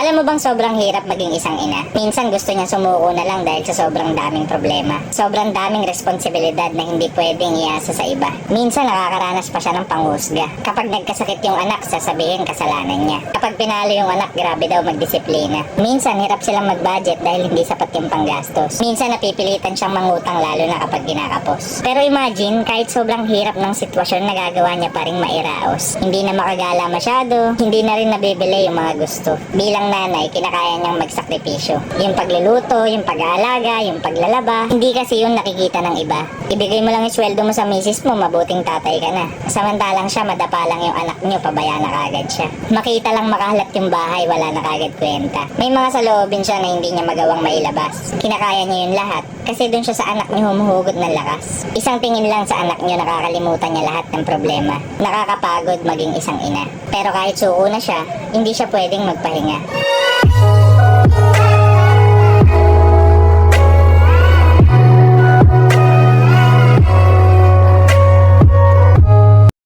Alam mo bang sobrang hirap maging isang ina? Minsan gusto niya sumuko na lang dahil sa sobrang daming problema. Sobrang daming responsibilidad na hindi pwedeng iasa sa iba. Minsan nakakaranas pa siya ng panghusga. Kapag nagkasakit yung anak, sasabihin kasalanan niya. Kapag pinalo yung anak, grabe daw magdisiplina. Minsan hirap silang mag-budget dahil hindi sapat yung panggastos. Minsan napipilitan siyang mangutang lalo na kapag kinakapos. Pero imagine, kahit sobrang hirap ng sitwasyon, nagagawa niya pa rin mairaos. Hindi na makagala masyado, hindi na rin nabibili yung mga gusto. Bilang nanay, kinakaya niyang magsakripisyo. Yung pagluluto, yung pag-aalaga, yung paglalaba, hindi kasi yun nakikita ng iba. Ibigay mo lang yung sweldo mo sa misis mo, mabuting tatay ka na. Samantalang siya, madapa lang yung anak niyo, pabaya na kagad siya. Makita lang makahalat yung bahay, wala na kagad kwenta. May mga saloobin siya na hindi niya magawang mailabas. Kinakaya niya yun lahat, kasi dun siya sa anak niyo humuhugot ng lakas. Isang tingin lang sa anak niyo, nakakalimutan niya lahat ng problema. Nakakapagod maging isang ina. Pero kahit suko na siya, hindi siya pwedeng magpahinga.